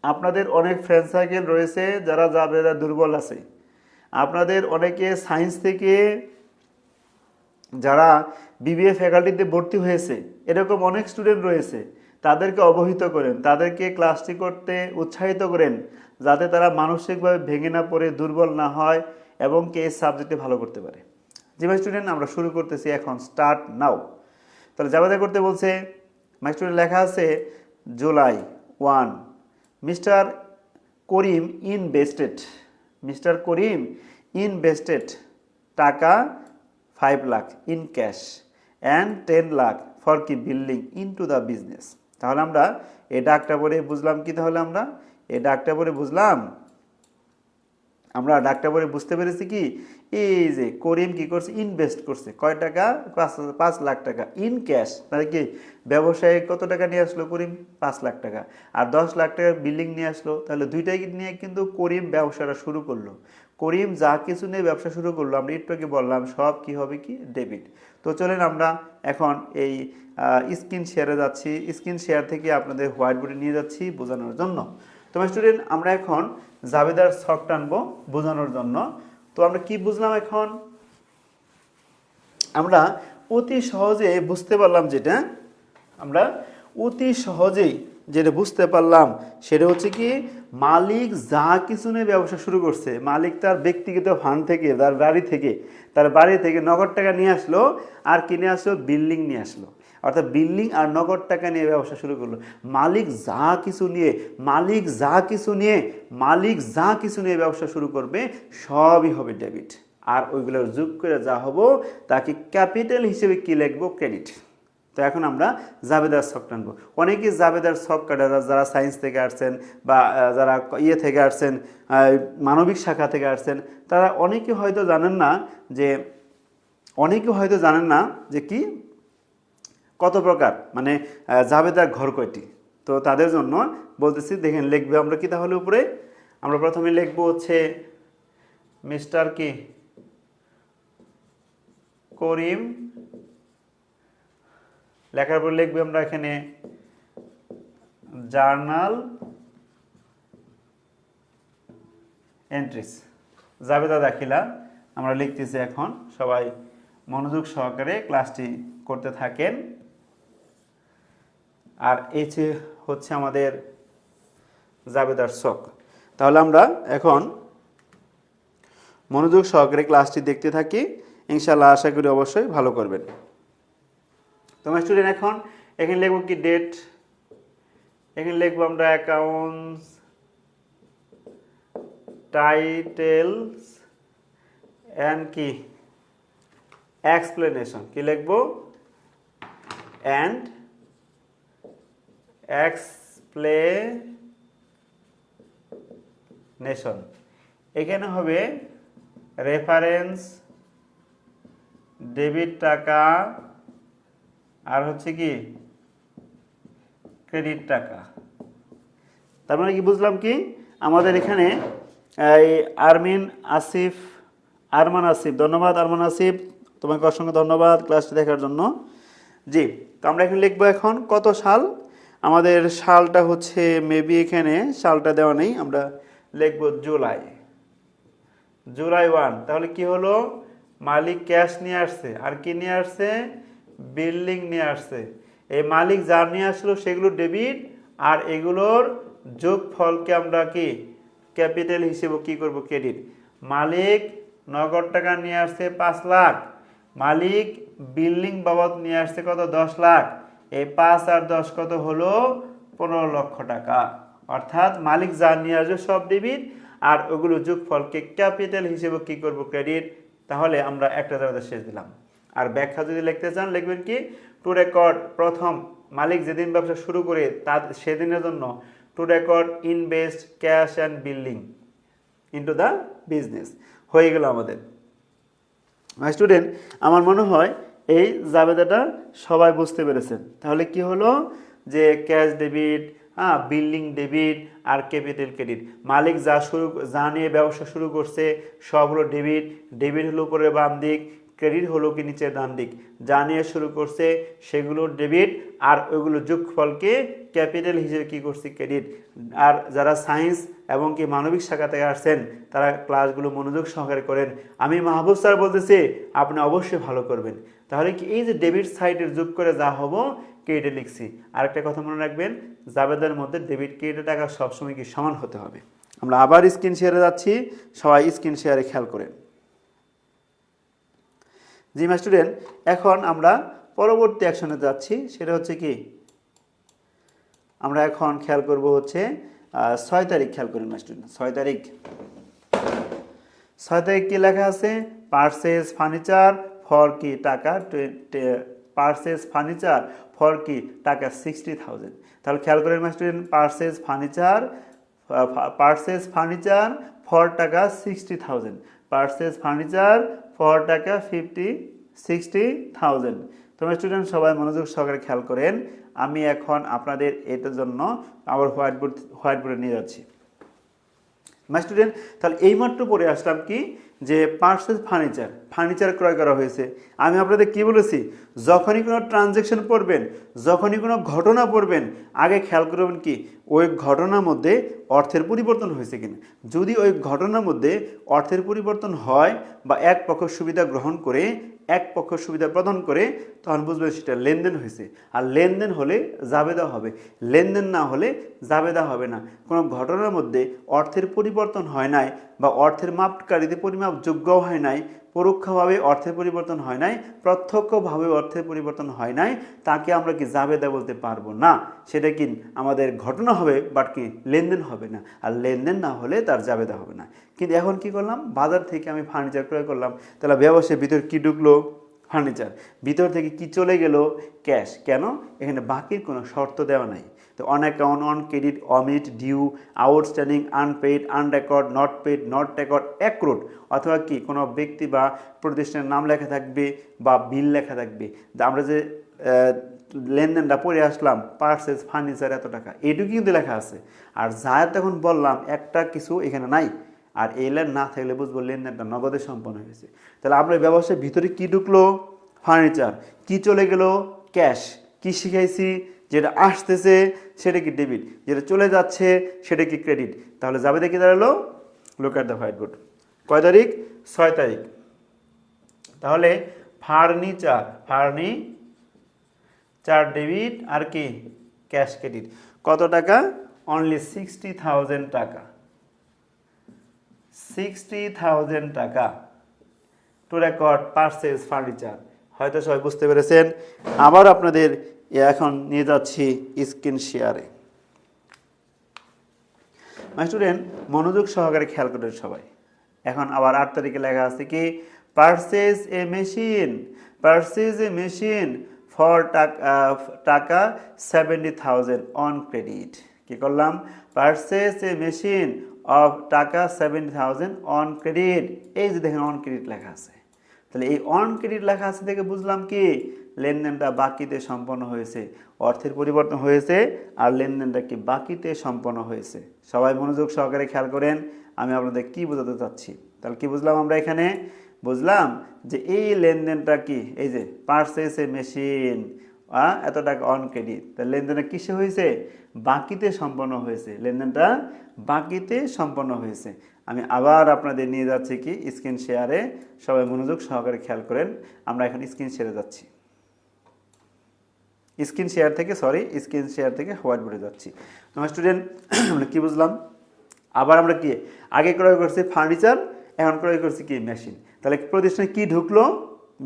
আপনাদের অনেক ফ্রেন্ড সার্কেল রয়েছে যারা যারা দুর্বল আছে, আপনাদের অনেকে সায়েন্স থেকে যারা বিবিএ ফ্যাকাল্টিতে ভর্তি হয়েছে এরকম অনেক স্টুডেন্ট রয়েছে, তাদেরকে অবহিত করেন, তাদেরকে ক্লাসটি করতে উৎসাহিত করেন যাতে তারা মানসিকভাবে ভেঙে না পড়ে, দুর্বল না হয় এবং কে এই সাবজেক্টে ভালো করতে পারে। জি ভাই স্টুডেন্ট, আমরা শুরু করতেছি এখন, স্টার্ট নাও। তাহলে জাবেদা করতে বলছে, মাই স্টুডেন্ট লেখা আছে জুলাই 1 মিস্টার করিম ইনভেস্টেড টাকা 5 lakh in cash and 10 lakh for কি বিল্ডিং ইনটু দ্য বিজনেস। তাহলে আমরা এই ডাকটা পরে বুঝলাম কি, তাহলে আমরা এই ডাকটা পরে বুঝলাম, আমরা ডাকটা পরে বুঝতে পেরেছি কি, এই যে করিম কি করছে, ইনভেস্ট করছে কয় টাকা, 5 লাখ টাকা ইন ক্যাশ, তাহলে কি ব্যবসায়িক কত টাকা নিয়ে আসলো করিম, 5 লাখ টাকা, আর 10 লাখ টাকার বিল্ডিং নিয়ে আসলো। তাহলে দুইটাই নিয়ে কিন্তু করিম ব্যবসাটা শুরু করলো। করিম যা কিছু নিয়ে ব্যবসা শুরু করলো, আমরা একটু আগে বললাম সব কি হবে কি, ডেবিট। তো চলেন আমরা এখন এই স্ক্রিন শেয়ারে যাচ্ছি, স্ক্রিন শেয়ার থেকে আপনাদের হোয়াইট বোর্ডে নিয়ে যাচ্ছি বোঝানোর জন্য। তোমার স্টুডেন্ট আমরা এখন জাবেদার ছক টানবো বোঝানোর জন্য। তো আমরা কি বুঝলাম এখন, আমরা অতি সহজে বুঝতে পারলাম যেটা বুঝতে পারলাম সেটা হচ্ছে কি, মালিক যা কিছু নিয়ে ব্যবসা শুরু করছে, মালিক তার ব্যক্তিগত ফান্ড থেকে, তার বাড়ি থেকে নগদ টাকা নিয়ে আসলো, আর কিনে আসলো বিল্ডিং নিয়ে আসলো, অর্থাৎ বিল্ডিং আর নগদ টাকা নিয়ে ব্যবসা শুরু করলো। মালিক যা কিছু নিয়ে ব্যবসা শুরু করবে সবই হবে ডেবিট, আর ওইগুলোর যোগ করে যা হবো তাকে ক্যাপিটাল হিসেবে কি লিখবো, ক্রেডিট। তো এখন আমরা জাবেদার ছক টানবো। অনেকেই জাবেদার ছক কাটা, যারা সায়েন্স থেকে আসছেন বা যারা থেকে আসছেন, মানবিক শাখা থেকে আসছেন, তারা অনেকে হয়তো জানেন না যে কি কত প্রকার, মানে জাবেদার ঘর কয়টি। তো তাদের জন্য বলতেছি, দেখেন লিখবে আমরা কি, তাহলে উপরে আমরা প্রথমে লিখবো হচ্ছে মিস্টার কি করিম, লেখার পর লিখবে আমরা এখানে জার্নাল এন্ট্রিস, জাবেদা দাখিলা আমরা লিখতেছি। এখন সবাই মনোযোগ সহকারে ক্লাসটি করতে থাকেন। আর এই হচ্ছে আমাদের জাবেদার ছক। তাহলে আমরা এখন মনোযোগ সহকারে ক্লাসটি দেখতে থাকি, ইনশাআল্লাহ আশা করি অবশ্যই ভালো করবেন। তোমার স্টুডেন্ট এখন এখানে লিখবো কি ডেট, এখানে লিখবো আমরা অ্যাকাউন্টস টাইটেলস এন্ড কি এক্সপ্লেনেশন, কি লিখবো, এন্ড এক্সপ্লেনেশন। এখানে হবে রেফারেন্স, ডেবিট টাকা, আর হচ্ছে কি ক্রেডিট টাকা। তার মানে কি বুঝলাম কি, আমাদের এখানে এই আরমান আসিফ, ধন্যবাদ আরমান আসিফ, তোমাকে অসংখ্য ধন্যবাদ ক্লাসটি দেখার জন্য। জি, তো আমরা এখানে লিখবো এখন কত সাল, আমাদের সালটা হচ্ছে মেবি এখানে সালটা দেওয়া নেই, আমরা লিখবো জুলাই 1। তাহলে কি হলো, মালিক ক্যাশ নিয়ে আসছে, আর কি নিয়ে আসছে, বিল্ডিং নিয়ে আসছে। এই মালিক যা নিয়ে আসলো সেগুলো ডেবিট, আর এগুলোর যোগফলকে আমরা কি ক্যাপিটাল হিসেবে কি করব, ক্রেডিট। মালিক নগদ টাকা নিয়ে আসছে 5 লাখ, মালিক বিল্ডিং বাবদ নিয়ে আসছে কত, 10 লাখ, এই 5 আর 10 কত হলো, 15 লক্ষ টাকা। অর্থাৎ মালিক যা নিয়ে আসবে সব ডেবিট, আর ওগুলো যোগফলকে ক্যাপিটাল হিসেবে কি করব, ক্রেডিট। তাহলে আমরা একটা জায়গাতে শেষ দিলাম। আর ব্যাখ্যা যদি লিখতে চান লিখবেন কি, টু রেকর্ড, প্রথম মালিক যেদিন ব্যবসা শুরু করে তার সেদিনের জন্য two record invest cash and building into the business, হয়ে গেল আমাদের। মাই স্টুডেন্ট, আমার মনে হয় এই জাবেদাটা সবাই বুঝতে পেরেছেন। তাহলে কি হলো যে ক্যাশ ডেবিট, বিল্ডিং ডেবিট আর ক্যাপিটাল ক্রেডিট, মালিক যা নিয়ে ব্যবসা শুরু করছে সব হলো ডেবিট। ডেবিট হলো উপরে বাম দিক, ক্রেডিট হলো কি নিচে ডান দিক। যা নিয়ে শুরু করছে সেগুলো ডেবিট, আর ওইগুলো যোগফলকে ক্যাপিটাল হিসেবে কি করছি, ক্রেডিট। আর যারা সায়েন্স এবং কি মানবিক শাখা থেকে আসছেন তারা ক্লাসগুলো মনোযোগ সহকারে করেন। আমি মাহবুব স্যার বলতেছি আপনি অবশ্যই ভালো করবেন। তাহলে কি এই যে ডেবিট সাইডের যোগ করে যা হবো ক্রেডিটে লিখছি। আরেকটা কথা মনে রাখবেন, জাবেদার মধ্যে ডেবিট ক্রেডিটের টাকা সবসময় কি সমান হতে হবে। আমরা আবার স্ক্রিন শেয়ারে যাচ্ছি, সবাই স্ক্রিন শেয়ারে খেয়াল করেন। জি মাই স্টুডেন্ট, এখন আমরা পরবর্তী অ্যাকশনে যাচ্ছি, সেটা হচ্ছে কি আমরা এখন খেয়াল করব হচ্ছে 6 তারিখ। খেয়াল করেন মাই স্টুডেন্ট, 6 তারিখ। 6 তারিখ কি লেখা আছে, পারচেজ ফার্নিচার ফর কি টাকা, পারচেজ ফার্নিচার ফর কি টাকা 60,000। তাহলে খেয়াল করেন my student, purchase furniture for টাকা 60,000, পারচেজ ফার্নিচার ফর টাকা 60,000। তোমরা স্টুডেন্ট সবাই মনোযোগ সহকারে খেয়াল করেন। আমি এখন আপনাদের এটার জন্য আবার হোয়াইট বোর্ডে নিয়ে যাচ্ছি। মাই স্টুডেন্ট, তাহলে এইমাত্র পড়ে আসলাম কি যে পারচেজ ফার্নিচার ক্রয় করা হয়েছে। আমি আপনাদের কি বলেছি, যখনই কোনো ট্রানজ্যাকশন পড়বেন, যখনই কোনো ঘটনা পড়বেন, আগে খেয়াল করবেন কি ওই ঘটনার মধ্যে অর্থের পরিবর্তন হয়েছে কিনা। যদি ওই ঘটনার মধ্যে অর্থের পরিবর্তন হয় বা এক পক্ষ সুবিধা গ্রহণ করে এক পক্ষ সুবিধা প্রদান করে, তখন বুঝবেন সেটা লেনদেন হয়েছে। আর লেনদেন হলে জাবেদা হবে, লেনদেন না হলে জাবেদা হবে না। কোনো ঘটনার মধ্যে অর্থের পরিবর্তন হয় নাই বা অর্থের মাপকাঠিতে পরিমাপযোগ্য হয় নাই, পরোক্ষভাবে অর্থের পরিবর্তন হয় নাই, প্রত্যক্ষভাবে অর্থের পরিবর্তন হয় নাই, তাকে আমরা কি জাবেদা বলতে পারবো না। সেটা কি আমাদের ঘটনা হবে, বাট কি লেনদেন হবে না। আর লেনদেন না হলে তার জাবেদা হবে না। কিন্তু এখন কি করলাম, বাজার থেকে আমি ফার্নিচার ক্রয় করলাম, তাহলে ব্যবসার ভিতর কি ঢুকলো, ফার্নিচার। ভিতর থেকে কি চলে গেল, ক্যাশ। কেন, এখানে বাকির কোনো শর্ত দেওয়া নাই। তো on account, on credit, omit, due, outstanding, unpaid, unrecord, not paid, not record, accrued, অথবা কি কোনো ব্যক্তি বা প্রতিষ্ঠানের নাম লেখা থাকবে বা বিল লেখা থাকবে। আমরা যে লেনদেনটা পড়ে আসলাম, পারচেজ ফার্নিচার এত টাকা, এইটুকু কিন্তু লেখা আছে। আর যা তখন বললাম একটা কিছু এখানে নাই। আর এই লাইন না থাকলে বুঝবো লেনদেনটা নগদে সম্পন্ন হয়েছে। তাহলে আমরা ব্যবসার ভিতরে কি ঢুকলো, ফার্নিচার। কি চলে গেল, ক্যাশ। কি শিখাইছি, যেটা আসতেছে সেটা কি ডেবিট, যেটা চলে যাচ্ছে সেটা কি ক্রেডিট। তাহলে যাবে দেখে দাঁড়ালো, look at the white board. কয় তারিখ, 6 তারিখ। তাহলে ফার্নিচার ডেবিট আর কি ক্যাশ ক্রেডিট। কত টাকা, অনলি 60,000 টাকা। 60,000 টাকা টু রেকর্ড পারচেজ ফার্নিচার। হয়তো সবাই বুঝতে পেরেছেন। আবার আপনাদের এখন নিয়ে যাচ্ছি স্ক্রিন শেয়ারে। মাই স্টুডেন্ট, মনোযোগ সহকারে খেয়াল করেন সবাই। এখন আবার 8 তারিখে লেখা আছে কি, পারচেজ এ মেশিন ফর টাকা 70,000 অন ক্রেডিট। কি করলাম, পারচেজ এ মেশিন অফ টাকা 70,000 অন ক্রেডিট। এই যে দেখেন অন ক্রেডিট লেখা আছে। তাহলে এই অন ক্রেডিট লেখা আছে থেকে বুঝলাম কি লেনদেনটা বাকিতে সম্পন্ন হয়েছে, অর্থের পরিবর্তন হয়েছে আর লেনদেনটা কি বাকিতে সম্পন্ন হয়েছে। সবাই মনোযোগ সহকারে খেয়াল করেন, আমি আপনাদের কি বোঝাতে চাচ্ছি। তাহলে কি বুঝলাম আমরা এখানে, বুঝলাম যে এই লেনদেনটা কি, এই যে পারচেজ এ মেশিন এত টাকা অন ক্রেডিট, তাহলে লেনদেনটা কিসে হয়েছে, বাকিতে সম্পন্ন হয়েছে। লেনদেনটা বাকিতে সম্পন্ন হয়েছে। আমি আবার আপনাদের নিয়ে যাচ্ছি কি স্ক্রিন শেয়ারে, সবাই মনোযোগ সহকারে খেয়াল করেন। আমরা এখন স্ক্রিন শেয়ারে যাচ্ছি, স্ক্রিন শেয়ার থেকে হোয়াইট বোর্ডে যাচ্ছি। তোমার স্টুডেন্ট আমরা কি বুঝলাম, আবার আমরা কি আগে ক্রয় করছি ফার্নিচার, এখন ক্রয় করছি কি মেশিন। তাহলে প্রতিষ্ঠানে কি ঢুকলো,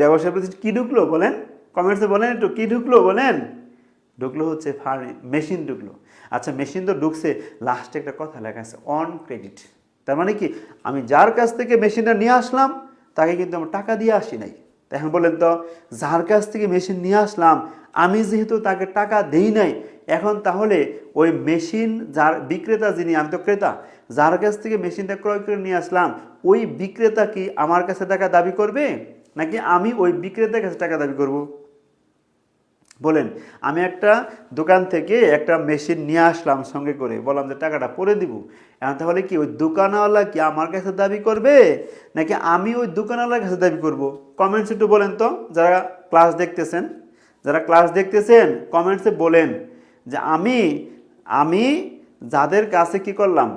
ব্যবসায় প্রতিষ্ঠানে কি ঢুকলো বলেন, কমেন্টসে বলেন একটু, কি ঢুকলো বলেন। ঢুকলো হচ্ছে মেশিন ঢুকলো। আচ্ছা মেশিন তো ঢুকছে, লাস্টে একটা কথা লেখা আছে অন ক্রেডিট। তার মানে কি আমি যার কাছ থেকে মেশিনটা নিয়ে আসলাম তাকে কিন্তু আমার টাকা দিয়ে আসি নাই। এখন বলেন তো, যার কাছ থেকে মেশিন নিয়ে আসলাম আমি যেহেতু তাকে টাকা দেই নাই, এখন তাহলে ওই মেশিন যার বিক্রেতা যিনি, আমি তো ক্রেতা, যার কাছ থেকে মেশিনটা ক্রয় করে নিয়ে আসলাম ওই বিক্রেতা কি আমার কাছে টাকা দাবি করবে নাকি আমি ওই বিক্রেতার কাছে টাকা দাবি করব? বলেন, আমি একটা দোকান থেকে একটা মেশিন নিয়ে আসলাম সঙ্গে করে, বললাম যে টাকাটা পরে দিব, এখন তাহলে কি ওই দোকানওয়ালা কি আমার কাছে দাবি করবে নাকি আমি ওই দোকানওয়ালার কাছে দাবি করব? কমেন্টস একটু বলেন তো, যারা ক্লাস দেখতেছেন, যারা ক্লাস দেখতেছেন কমেন্টসে বলেন যে আমি আমি যাদের কাছে কি করলাম,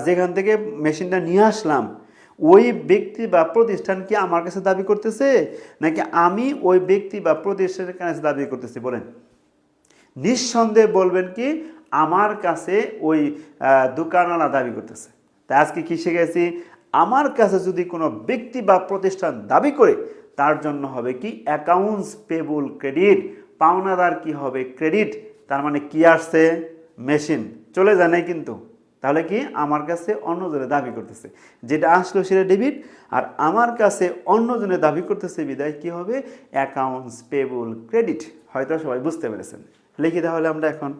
যেখান থেকে মেশিনটা নিয়ে আসলাম, ওই ব্যক্তি বা প্রতিষ্ঠান কি আমার কাছে দাবি করতেছে নাকি আমি ওই ব্যক্তি বা প্রতিষ্ঠানের কাছে দাবি করতেছি? বলেন, নিঃসন্দেহে বলবেন কি আমার কাছে ওই দোকানওয়ালা দাবি করতেছে। তাই আজকে কি শিখেছি, আমার কাছে যদি কোনো ব্যক্তি বা প্রতিষ্ঠান দাবি করে তার জন্য হবে কি অ্যাকাউন্টস পেবল ক্রেডিট, পাওনাদার কি হবে ক্রেডিট। তার মানে কি আসছে, মেশিন চলে যায় নাই কিন্তু, তাহলে কি আমার কাছে অন্যজনে দাবি করতেছে, যেটা আসলো সেটা ডেবিট, আর আমার কাছে অন্যজনে দাবি করতেছে বিদায় কি হবে অ্যাকাউন্টস পেবল ক্রেডিট। হয়তো সবাই বুঝতে পেরেছেন। লিখি তাহলে আমরা এখন,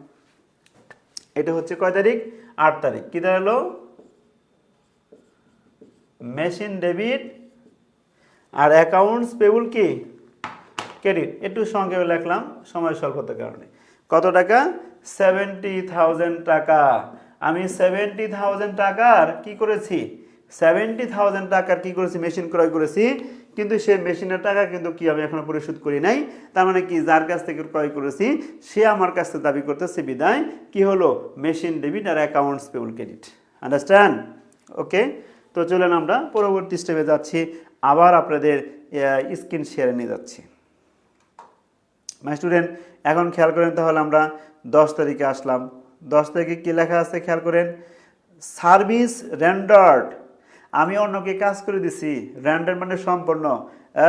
এটা হচ্ছে কয় তারিখ, 8 তারিখ, কি দাঁড়ালো মেশিন ডেবিট আর অ্যাকাউন্টস পেবল কি ক্রেডিট। একটু সংক্ষেপে লিখলাম সময় স্বল্পতার কারণে। কত টাকা, 70,000 টাকা। আমি 70,000 টাকার কি করেছি, 70,000 টাকার কি করেছি, মেশিন ক্রয় করেছি, কিন্তু সে মেশিনের টাকা কিন্তু কি আমি এখনো পরিশোধ করি নাই। তার মানে কি যার কাছ থেকে ক্রয় করেছি সে আমার কাছ থেকে দাবি করতেছে বিদায় কি হলো মেশিন ডেবিট আর অ্যাকাউন্টস পেবল ক্রেডিট। আন্ডারস্ট্যান্ড? ওকে, তো চলেন আমরা পরবর্তী স্টেপে যাচ্ছি, আবার আপনাদের স্ক্রিন শেয়ারে নিয়ে যাচ্ছি। মাই স্টুডেন্ট, এখন খেয়াল করেন তাহলে আমরা 10 তারিখে আসলাম। 10 তারিখে কী লেখা আছে খেয়াল করেন, সার্ভিস রেন্ডার্ড। আমি অন্যকে কাজ করে দিছি, রেন্ডার মানে সম্পন্ন।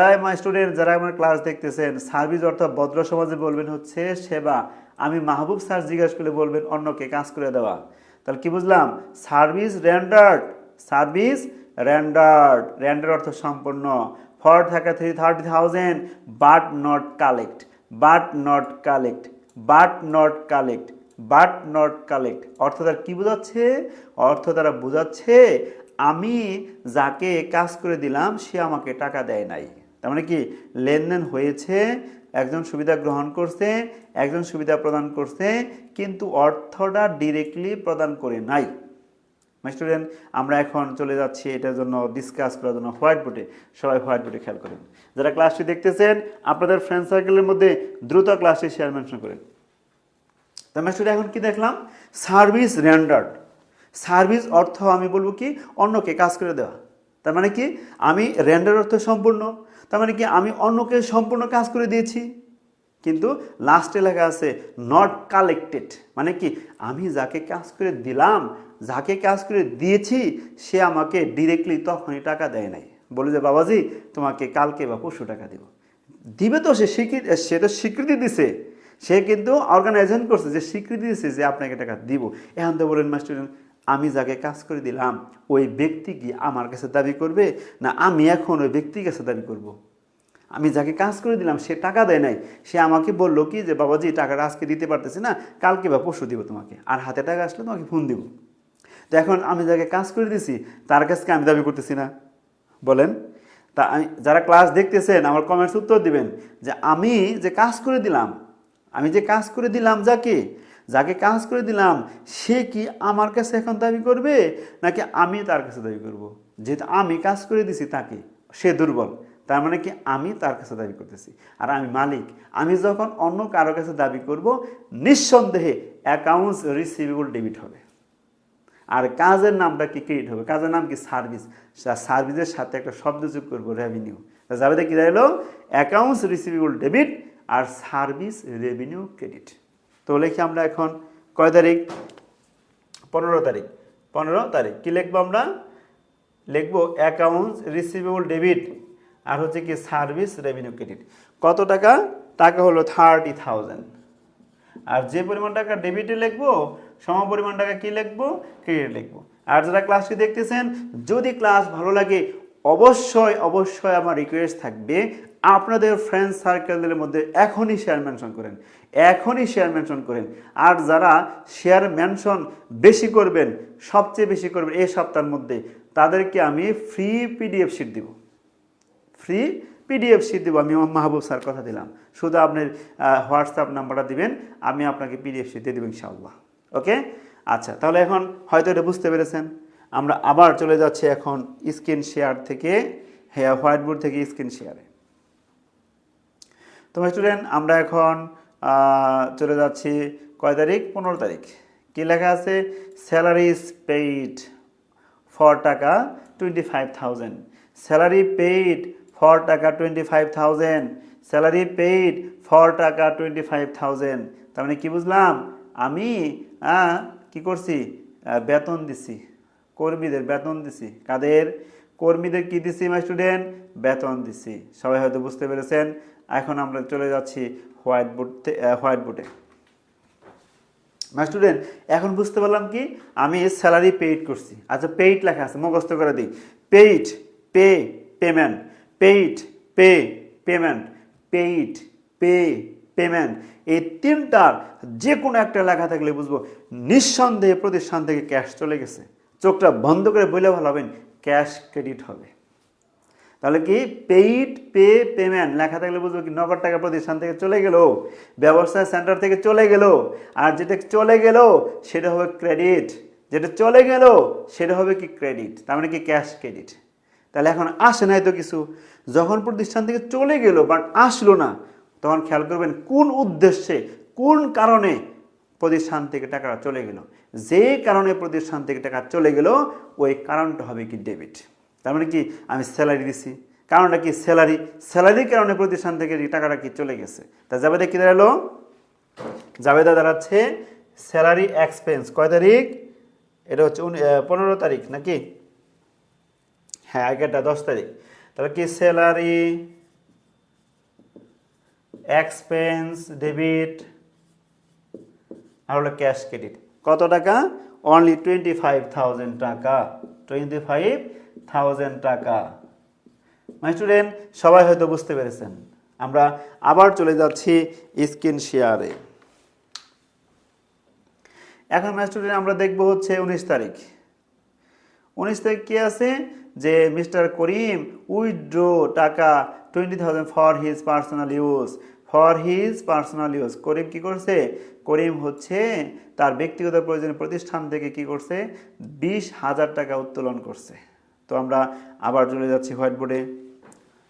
এই মাই স্টুডেন্ট, যারা আমার ক্লাস দেখতেছেন, সার্ভিস অর্থাৎ ভদ্র সমাজে বলবেন হচ্ছে সেবা। আমি মাহবুব স্যার জিজ্ঞাসা করলে বলবেন অন্যকে কাজ করে দেওয়া। তাহলে কি বুঝলাম, service rendered, service rendered, render অর্থ সম্পন্ন। ফর থাকা 30,000 but not collect, but not collect, but not collect, but not collect অর্থ দ্বারা কি বোঝাচ্ছে, অর্থ দ্বারা বোঝাচ্ছে আমি যাকে কাজ করে দিলাম সে আমাকে টাকা দেয় নাই। তার মানে কি লেনদেন হয়েছে, একজন সুবিধা গ্রহণ করছে, একজন সুবিধা প্রদান করছে, কিন্তু অর্থটা ডিরেক্টলি প্রদান করে নাই। মাই স্টুডেন্ট, আমরা এখন চলে যাচ্ছি এটার জন্য ডিসকাস করার জন্য হোয়াইট বোর্ডে। সবাই হোয়াইট বোর্ডে খেয়াল করেন, যারা ক্লাসটি দেখতেছেন আপনাদের ফ্রেন্ড সার্কেলের মধ্যে দ্রুত ক্লাসটি শেয়ার মেনশন করেন। তো মাই স্টুডেন্ট, এখন কি দেখলাম, সার্ভিস রেন্ডার্ড। সার্ভিস অর্থ আমি বলবো কি অন্যকে কাজ করে দেওয়া। তার মানে কি আমি রেন্ডার অর্থ সম্পূর্ণ, তার মানে কি আমি অন্যকে সম্পূর্ণ কাজ করে দিয়েছি, কিন্তু লাস্টে লেখা আছে নট কালেক্টেড, মানে কি আমি যাকে কাজ করে দিলাম, যাকে কাজ করে দিয়েছি সে আমাকে ডিরেক্টলি তখনই টাকা দেয় নাই। বলে যে বাবাজি তোমাকে কালকে বা পরশু টাকা দিব, দিবে তো সে তো স্বীকৃতি দিছে, সে কিন্তু অর্গানাইজেশন করছে যে স্বীকৃতি দিচ্ছে যে আপনাকে টাকা দিব। এখন তো বলেন মাই স্টুডেন্ট, আমি যাকে কাজ করে দিলাম ওই ব্যক্তি কি আমার কাছে দাবি করবে না আমি এখন ওই ব্যক্তির কাছে দাবি করব? আমি যাকে কাজ করে দিলাম সে টাকা দেয় নাই, সে আমাকে বললো কি যে বাবাজি টাকাটা আজকে দিতে পারতেছি না, কালকে বা পরশু দিব তোমাকে, আর হাতে টাকা আসলে তোমাকে ফোন দিব। তো এখন আমি যাকে কাজ করে দিছি তার কাছকে আমি দাবি করতেছি না। বলেন, তা যারা ক্লাস দেখতেছেন আমার কমেন্টস উত্তর দিবেন যে আমি যে কাজ করে দিলাম, আমি যে কাজ করে দিলাম যাকে কাজ করে দিলাম সে কি আমার কাছে এখন দাবি করবে নাকি আমি তার কাছে দাবি করব? যেহেতু আমি কাজ করে দিছি তাকে, সে দুর্বল, তার মানে কি আমি তার কাছে দাবি করতেছি, আর আমি মালিক। আমি যখন অন্য কারো কাছে দাবি করব নিঃসন্দেহে অ্যাকাউন্টস রিসিভেবল ডেবিট হবে, আর কাজের নামটা কি ক্রেডিট হবে। কাজের নাম কি সার্ভিস, সার্ভিসের সাথে একটা শব্দ যোগ করবো রেভিনিউ। যাবে কি দাঁড়ালো অ্যাকাউন্টস রিসিভেবল ডেবিট আর সার্ভিস রেভিনিউ ক্রেডিট। তো লিখি আমরা এখন কয় তারিখ, 15 তারিখ। 15 তারিখ কি লিখবো আমরা, লিখবো অ্যাকাউন্টস রিসিভেবল ডেবিট আর হচ্ছে কি সার্ভিস রেভিনিউ ক্রেডিট। কত টাকা, টাকা হলো 30,000, আর যে পরিমাণ টাকা ডেবিটে লিখবো সম পরিমাণ টাকা কি লিখবো ক্রেডিট লিখবো। আর যারা ক্লাসটি দেখতেছেন যদি ক্লাস ভালো লাগে অবশ্যই অবশ্যই আমার রিকোয়েস্ট থাকবে আপনাদের ফ্রেন্ড সার্কেলদের মধ্যে এখনই শেয়ার মেনশন করেন, এখনই শেয়ার মেনশন করেন। আর যারা শেয়ার মেনশন বেশি করবেন, সবচেয়ে বেশি করবেন এই সপ্তাহের মধ্যে, তাদেরকে আমি ফ্রি পিডিএফ শিট দিব, ফ্রি পিডিএফ শিট দেবো, আমি মাহবুব স্যার কথা দিলাম, শুধু আপনার হোয়াটসঅ্যাপ নাম্বারটা দিবেন, আমি আপনাকে পিডিএফ শিট দিয়ে দেবো ইনশাআল্লাহ। ওকে, আচ্ছা, তাহলে এখন হয়তো এটা বুঝতে পেরেছেন। আমরা আবার চলে যাচ্ছি এখন স্ক্রিন শেয়ার থেকে, হ্যাঁ, হোয়াইট বোর্ড থেকে স্ক্রিন শেয়ারে। তো স্টুডেন্ট, আমরা এখন চলে যাচ্ছি কয় তারিখ, 15 তারিখ। কি লেখা আছে? স্যালারিজ পেইড ফর টাকা 25,000, স্যালারি পেইড ফর টাকা 25,000, স্যালারি পেইড ফর টাকা 25,000। তার মানে কি বুঝলাম? আমি কি করছি? বেতন দিছি, কর্মীদের বেতন দিছি। কাদের? কর্মীদের কি দিছি মাই স্টুডেন্ট? বেতন দিছি। সবাই হয়তো বুঝতে পেরেছেন। এখন আমরা চলে যাচ্ছি হোয়াইট বোর্ডে। মাই স্টুডেন্ট, এখন বুঝতে পারলাম কি? আমি স্যালারি পেইড করছি। আচ্ছা, পেইড লেখা আছে, মুখস্থ করে দিই। Paid, pay, payment, paid, pay, payment, paid, pay, payment, এই তিনটার যে কোনো একটা লেখা থাকলে বুঝবো নিঃসন্দেহে প্রতিষ্ঠান থেকে ক্যাশ চলে গেছে। চোখটা বন্ধ করে বলে ভালো হবেন, ক্যাশ ক্রেডিট হবে। তাহলে কি? পেইড, পে, পেমেন্ট লেখা থাকলে বুঝবো কি নগদ টাকা প্রতিষ্ঠান থেকে চলে গেল, ব্যবসায় সেন্টার থেকে চলে গেল। আর যেটা চলে গেল সেটা হবে ক্রেডিট, যেটা চলে গেল সেটা হবে কি? ক্রেডিট। তার মানে কি? Cash credit. তাহলে এখন আসে নাই তো কিছু, যখন প্রতিষ্ঠান থেকে চলে গেল বাট আসলো না, তখন খেয়াল করবেন কোন উদ্দেশ্যে, কোন কারণে প্রতিষ্ঠান থেকে টাকা চলে গেল। যে কারণে প্রতিষ্ঠান থেকে টাকা চলে গেল ওই কারণটা হবে কি? ডেবিট। তার মানে কি? আমি স্যালারি দিছি, কারণটা কি? স্যালারি, স্যালারির কারণে প্রতিষ্ঠান থেকে টাকাটা কি চলে গেছে। তা জাবেদা কি দাঁড়ালো? জাবেদা দাঁড়াচ্ছে স্যালারি এক্সপেন্স। কয় তারিখ? এটা হচ্ছে 15 তারিখ নাকি? হ্যাঁ, আগেরটা 10 তারিখ। তাহলে কি? স্যালারি এক্সপেন্স ডেবিট আর হলো ক্যাশ ক্রেডিট। কত টাকা? অনলি 25,000 টাকা, 25,000 টাকা। মাই স্টুডেন্ট, সবাই হয়তো বুঝতে পেরেছেন। আমরা আবার চলে যাচ্ছি স্ক্রিন শেয়ারে। এখন মাই স্টুডেন্ট আমরা দেখব হচ্ছে 19 তারিখ। 19 তারিখ কি আছে? যে মিস্টার করিম উইথড্র টাকা 20,000 for his personal use, for his personal use. Karim কি করছে? করিম হচ্ছে তার ব্যক্তিগত প্রয়োজনে প্রতিষ্ঠান থেকে কি করছে? 20,000 টাকা উত্তোলন করছে। তো আমরা আবার চলে যাচ্ছি হোয়াইট বোর্ডে।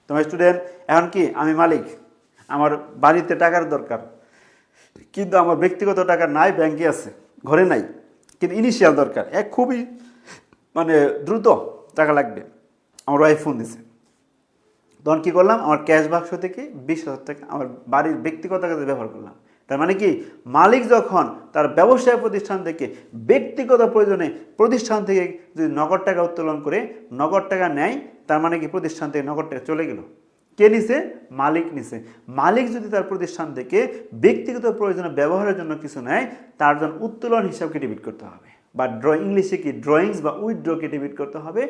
তোমার স্টুডেন্ট, এখন কি? আমি মালিক, আমার বাড়িতে টাকার দরকার, কিন্তু আমার ব্যক্তিগত টাকা নাই, ব্যাংকে আছে, ঘরে নাই, কিন্তু ইনিশিয়াল দরকার, খুবই মানে দ্রুত টাকা লাগবে। আমার ওয়াইফ ফোন দিছে, তখন কী করলাম? আমার ক্যাশ বাক্স থেকে 20,000 টাকা আমার বাড়ির ব্যক্তিগত কাজে ব্যবহার করলাম। তার মানে কি? মালিক যখন তার ব্যবসায় প্রতিষ্ঠান থেকে ব্যক্তিগত প্রয়োজনে প্রতিষ্ঠান থেকে যদি নগদ টাকা উত্তোলন করে নগদ টাকা নেয়, তার মানে কি? প্রতিষ্ঠান থেকে নগদ টাকা চলে গেল। কে নিছে? মালিক নিছে। মালিক যদি তার প্রতিষ্ঠান থেকে ব্যক্তিগত প্রয়োজনে ব্যবহারের জন্য কিছু নেয়, তার জন্য উত্তোলন হিসাবকে ডেবিট করতে হবে, বা ইংলিশে কি? ড্রয়িংস বা উইথড্রকে ডেবিট করতে হবে।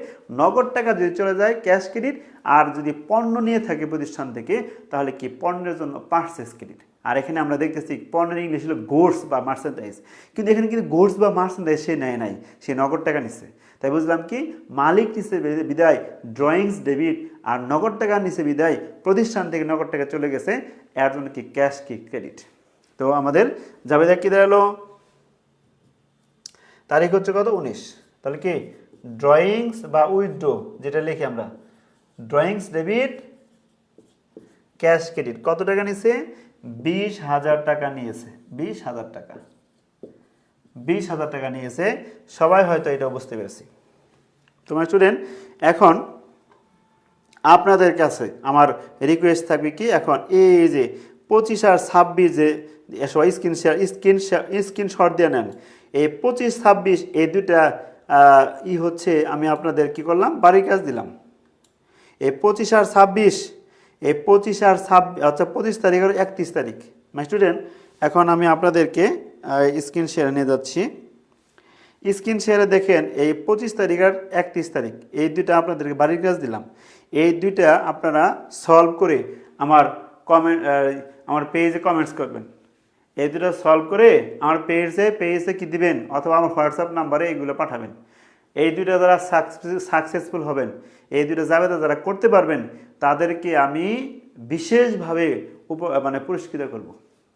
নগদ টাকা যদি চলে যায় ক্যাশ ক্রেডিট, আর যদি পণ্য নিয়ে থাকে প্রতিষ্ঠান থেকে তাহলে কি? পণ্যের জন্য পারচেস ক্রেডিট। আর এখানে আমরা দেখতেছি পণ্যের ইংলিশ হলো গোডস বা মার্চেন্ডাইজ, কিন্তু এখানে কিন্তু গোডস বা মার্চেন্ডাইজ সে নেয় নাই, সে নগদ টাকা নিছে। তাই বুঝলাম কি? মালিক নিছে বিদায় ড্রয়িংস ডেবিট, আর নগদ টাকা নিছে বিদায় প্রতিষ্ঠান থেকে নগদ টাকা চলে গেছে, এর জন্য কি? ক্যাশ কি? ক্রেডিট। তো আমাদের জাবেদা কি দাঁড়ালো? তারিখ হচ্ছে কত? 19। তাহলে কি? ড্রয়িংস বা উইথড্র, যেটা লিখি আমরা, ড্রয়িংস ডেবিট, ক্যাশ ক্রেডিট। কত টাকা নিছে? 20,000 টাকা নিয়েছে। 20,000 টাকা, 20,000 টাকা নিয়েছে। সবাই হয়তো এটা বুঝতে পেরেছি। তোমার স্টুডেন্ট, এখন আপনাদের কাছে আমার রিকোয়েস্ট থাকবে কি? এখন এই যে 25 আর 26 যে সবাই স্ক্রিনশট দিয়ে নেন, এই 25-26 এই দুইটা হচ্ছে আমি আপনাদের কি করলাম? বাড়ির কাজ দিলাম। এই 25 আর 26, এই 25 আর 26, আচ্ছা 25 তারিখ আর 31 তারিখ। মাই স্টুডেন্ট, এখন আমি আপনাদেরকে স্ক্রিন শেয়ারে নিয়ে যাচ্ছি। স্ক্রিন শেয়ারে দেখেন এই 25 তারিখ আর 31 তারিখ এই দুইটা আপনাদেরকে বাড়ির কাজ দিলাম। এই দুইটা আপনারা সলভ করে আমার আমার পেজে কমেন্টস করবেন। এই দুটো সলভ করে আমার পেজে কি দিবেন, অথবা আমার হোয়াটসঅ্যাপ নাম্বারে এগুলো পাঠাবেন। এই দুইটা যারা সাকসেসফুল হবেন, এই দুইটা জাবেদা যারা করতে পারবেন, তাদেরকে আমি বিশেষভাবে মানে পুরস্কৃত করব,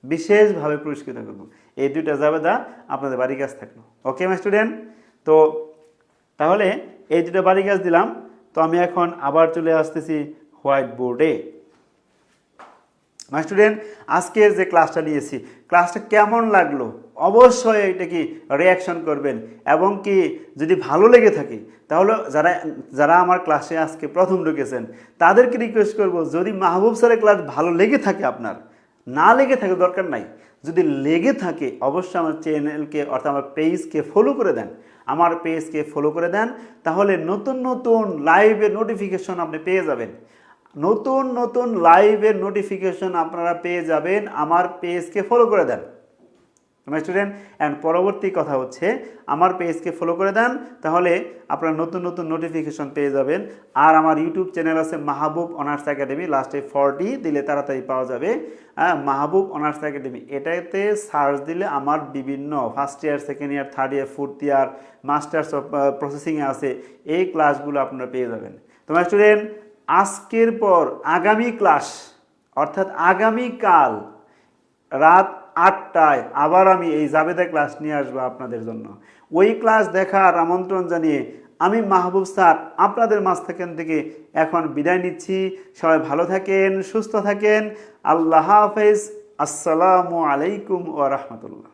বিশেষভাবে পুরস্কৃত করব। এই দুইটা জাবেদা আপনাদের বাড়ির কাজ থাকলো। ওকে মাই স্টুডেন্ট? তো তাহলে এই দুটো বাড়ির কাজ দিলাম। তো আমি এখন আবার চলে আসতেছি হোয়াইট বোর্ডে। মাই স্টুডেন্ট, আজকের যে ক্লাসটা নিয়েছি, ক্লাসটা কেমন লাগলো অবশ্যই এটা কি রিয়াকশন করবেন, এবং কি যদি ভালো লেগে থাকে তাহলে যারা আমার ক্লাসে আজকে প্রথম ঢুকেছেন তাদেরকে রিকোয়েস্ট করব, যদি মাহবুব স্যারের ক্লাস ভালো লেগে থাকে, আপনার না লেগে থাকে দরকার নাই, যদি লেগে থাকে অবশ্যই আমার চ্যানেলকে অর্থাৎ আমার পেজকে ফলো করে দেন, আমার পেজকে ফলো করে দেন, তাহলে নতুন নতুন লাইভের নোটিফিকেশন আপনি পেয়ে যাবেন। নতুন নতুন লাইভের নোটিফিকেশন আপনারা পেয়ে যাবেন, আমার পেজকে ফলো করে দেন মাই স্টুডেন্ট। অ্যান্ড পরবর্তী কথা হচ্ছে, আমার পেজকে ফলো করে দেন, তাহলে আপনারা নতুন নতুন নোটিফিকেশন পেয়ে যাবেন। আর আমার ইউটিউব চ্যানেল আছে মাহবুব অনার্স একাডেমি, লাস্টে 40 দিলে তাড়াতাড়ি পাওয়া যাবে। মাহবুব অনার্স একাডেমি, এটাতে সার্চ দিলে আমার বিভিন্ন first year, second year, third year, fourth year, masters of প্রসেসিংয়ে আছে, এই ক্লাসগুলো আপনারা পেয়ে যাবেন। তো মাই স্টুডেন্ট, আজকের পর আগামী ক্লাস অর্থাৎ আগামীকাল রাত 8টায় আবার আমি এই জাবেদা ক্লাস নিয়ে আসবো আপনাদের জন্য। ওই ক্লাস দেখার আমন্ত্রণ জানিয়ে আমি মাহবুব স্যার আপনাদের মাঝ থেকে এখন বিদায় নিচ্ছি। সবাই ভালো থাকেন, সুস্থ থাকেন। আল্লাহ হাফেজ। আসসালামু আলাইকুম ওয়া রাহমাতুল্লাহ।